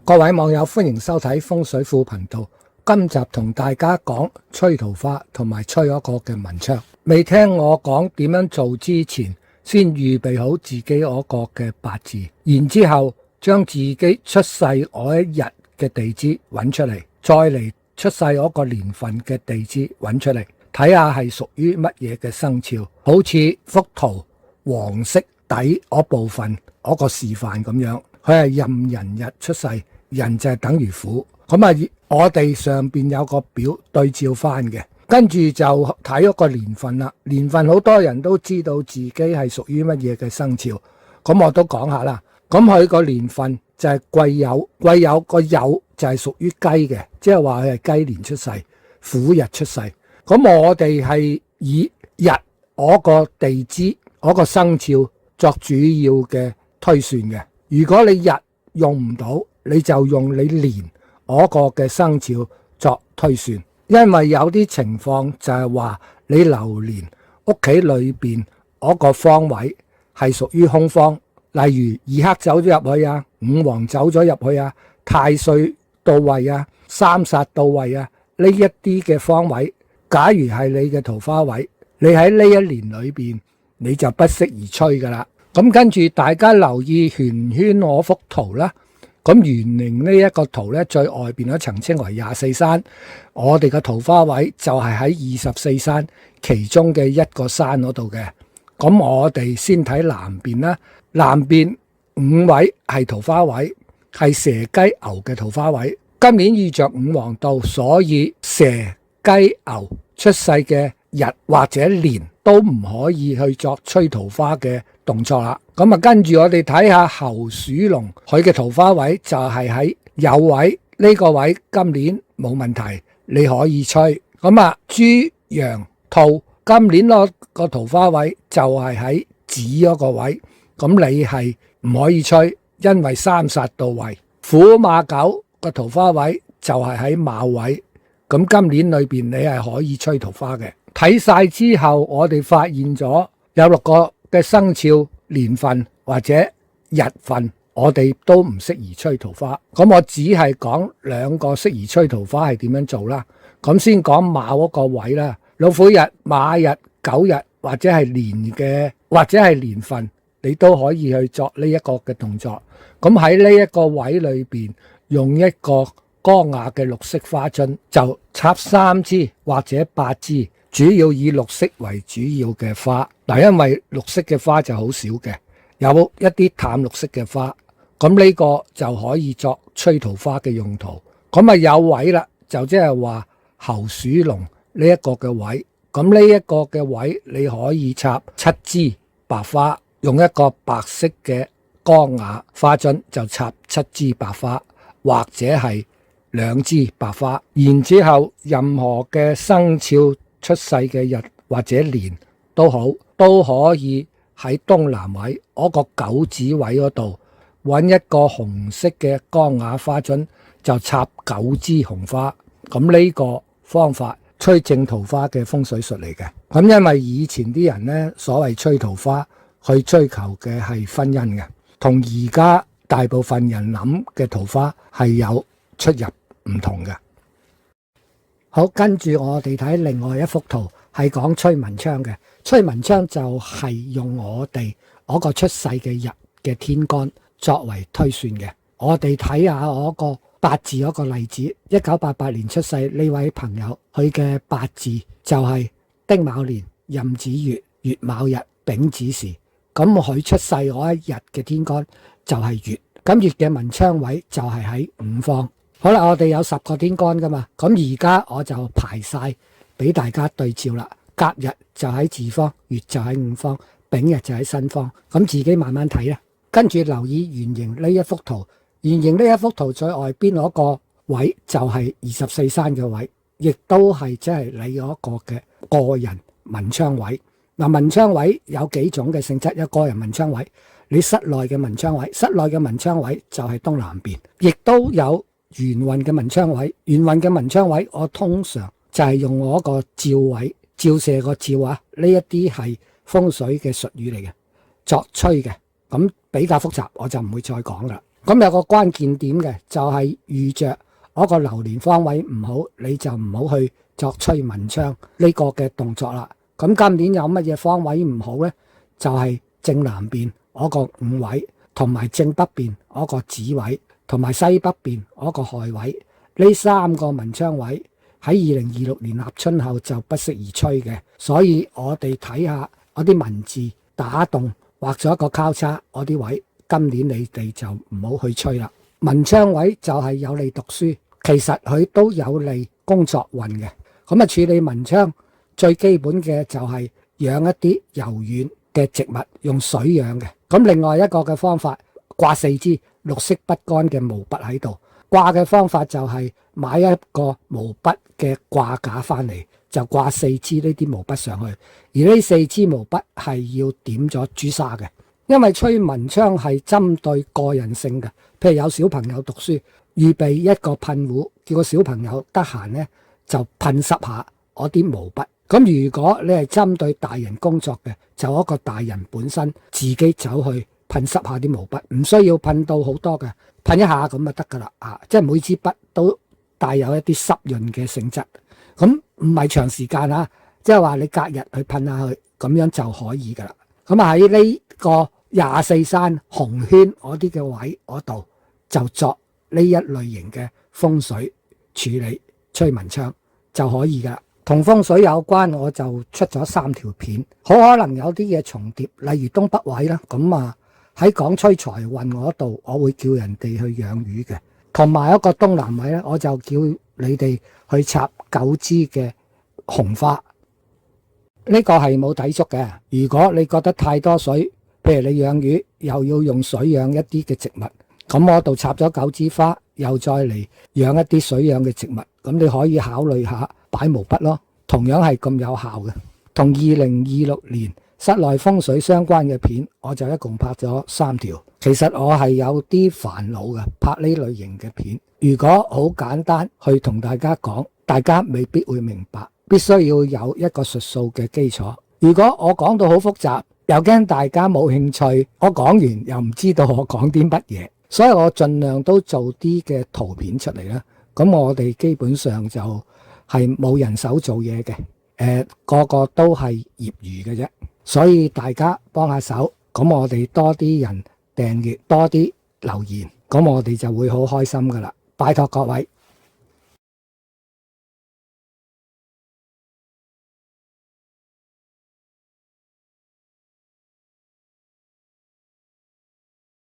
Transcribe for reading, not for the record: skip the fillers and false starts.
各位網友歡迎收睇風水庫頻道。今集同大家講吹桃花同埋吹嗰個嘅文昌。未聽我講點樣做之前，先預備好自己嗰個嘅八字，然之後將自己出世嗰一日嘅地支揾出嚟，再嚟出世嗰個年份嘅地支揾出嚟，睇下係屬於乜嘢嘅生肖。好似幅圖黃色底嗰部分嗰個示範咁樣，佢係壬寅日出世，寅就係等於虎。咁啊，我哋上邊有個表對照翻嘅，跟住就睇嗰個年份啦。年份好多人都知道自己係屬於乜嘢嘅生肖，咁我都講下啦。咁佢個年份就係癸酉，癸酉個酉就係屬於雞嘅，即係話佢係雞年出世，虎日出世。咁我哋係以日嗰個地支嗰個生肖作主要嘅推算嘅。如果你日用唔到，你就用你年嗰個嘅生肖作推算，因為有啲情況就係話你流年屋企裏邊嗰個方位係屬於空方，例如二黑走咗入去啊，五黃走咗入去啊，太歲到位啊，三煞到位啊，呢一啲嘅方位，假如係你嘅桃花位，你喺呢一年裏邊你就不適宜吹噶啦。咁跟住大家留意圓圈我幅圖啦。咁圓形呢一個圖呢，最外邊嗰層稱為24山，我哋嘅桃花位就係喺24山其中嘅一個山嗰度嘅。咁我哋先睇南邊啦，南邊5位係桃花位，係蛇雞牛嘅桃花位。今年遇着五黃道，所以蛇雞牛出世嘅日或者年都唔可以去作吹桃花嘅動作啦。咁啊，跟住我哋睇下猴鼠龍，佢嘅桃花位就係喺酉位呢個位，今年冇問題，你可以吹。咁啊，豬羊兔今年個桃花位就係喺子嗰個位，咁你係唔可以吹，因為三煞到位。虎馬狗個桃花位就係喺卯位，咁今年裏邊你係可以吹桃花嘅。睇晒之後，我哋發現咗有6個嘅生肖年份或者日份，我哋都唔適宜吹桃花。咁我只係講2個適宜吹桃花係點樣做啦。咁先講卯嗰個位啦，老虎日、馬日、狗日或者係年嘅或者係年份，你都可以去作呢一個嘅動作。咁喺呢一個位裏邊，用一個光雅嘅綠色花樽，就插3支或者8支。主要以綠色為主要嘅花，嗱，因為綠色嘅花就好少嘅，有一啲淡綠色嘅花，咁呢個就可以作吹桃花嘅用途。咁啊有位啦，就即係話猴鼠龍呢一個嘅位，咁呢一個嘅位你可以插7支白花，用一個白色嘅光雅花樽就插7支白花，或者係2支白花，然之後任何嘅生肖出世嘅日或者年都好，都可以喺東南位嗰個九子位嗰度揾一個紅色嘅光雅花樽，就插9支紅花。咁呢個方法吹正桃花嘅風水術嚟嘅。咁因為以前啲人呢，所謂吹桃花去追求嘅係婚姻嘅，同而家大部分人諗嘅桃花係有出入唔同嘅。好，跟住我哋睇另外一幅圖，係講吹文昌嘅。吹文昌就係用我哋嗰個出世嘅日嘅天干作為推算嘅。我哋睇下嗰個八字嗰個例子，1988年出世呢位朋友，佢嘅八字就係丁卯年、壬子月、乙卯日、丙子時。咁佢出世嗰一日嘅天干就係月，咁月嘅文昌位就係喺午方。好啦，我哋有10個天干噶嘛，咁而家我就排晒俾大家對照啦。甲日就喺自方，月就喺午方，丙日就喺申方，咁自己慢慢睇啦。跟住留意圓形呢一幅圖，圓形呢一幅圖最外邊嗰個位就係24山嘅位，亦都係即係你嗰個嘅個人文昌位。嗱，文昌位有幾種嘅性質，有個人文昌位，你室內嘅文昌位，室內嘅文昌位就係東南邊，亦都有元運嘅文昌位，元運嘅文昌位，我通常就係用我個照位，照射個照啊，呢一啲係風水嘅術語嚟嘅，作吹嘅，咁比較複雜，我就唔會再講啦。咁有個關鍵點嘅就係遇着嗰個流年方位唔好，你就唔好去作吹文昌呢個嘅動作啦。咁今年有乜嘢方位唔好呢？就係正南邊嗰個午位，同埋正北邊嗰個子位，同埋西北邊嗰個亥位。呢3個文昌位喺2026年立春後就不適宜吹嘅，所以我哋睇下嗰啲文字打動畫咗一個交叉嗰啲位，今年你哋就唔好去吹啦。文昌位就係有利讀書，其實佢都有利工作運嘅。咁啊，處理文昌最基本嘅就係養一啲柔軟嘅植物，用水養嘅。咁另外一個嘅方法，掛4支綠色筆桿嘅毛筆喺度。掛嘅方法就係買一個毛筆嘅掛架翻嚟，就掛4支呢啲毛筆上去。而呢4支毛筆係要點咗朱砂嘅，因為吹文昌係針對個人性嘅。譬如有小朋友讀書，預備一個噴壺，叫個小朋友得閒呢就噴濕下我啲毛筆。咁如果你係針對大人工作嘅，就一個大人本身自己走去噴濕下啲毛筆，唔需要噴到好多嘅，噴一下咁就得噶啦。即係每支筆都帶有一啲濕潤嘅性質，咁唔係長時間啊，即係話你隔日去噴下去，咁樣就可以噶啦。咁啊喺呢個24山紅圈嗰啲嘅位嗰度，就作呢一類型嘅風水處理吹文昌就可以噶啦。同風水有關，我就出咗3條片，好可能有啲嘢重疊，例如東北位啦。咁啊喺講吹財運嗰度，我會叫人哋去養魚嘅，同埋一個東南位咧，我就叫你哋去插9支嘅紅花。呢個係冇抵觸嘅。如果你覺得太多水，譬如你養魚又要用水養一啲嘅植物，咁我度插咗9支花，又再嚟養一啲水養嘅植物，咁你可以考慮下擺毛筆咯，同樣係咁有效嘅。同2026年室內風水相關嘅片，我就一共拍咗3條。其實我係有啲煩惱嘅，拍呢類型嘅片。如果好簡單去同大家講，大家未必會明白，必須要有一個術數嘅基礎。如果我講到好複雜，又驚大家冇興趣，我講完又唔知道我講啲乜嘢，所以我盡量都做啲嘅圖片出嚟啦。咁我哋基本上就係冇人手做嘢嘅，個個都係業餘嘅啫。所以大家幫下手，咁我哋多啲人訂閱，多啲留言，咁我哋就會好開心噶啦。拜託各位。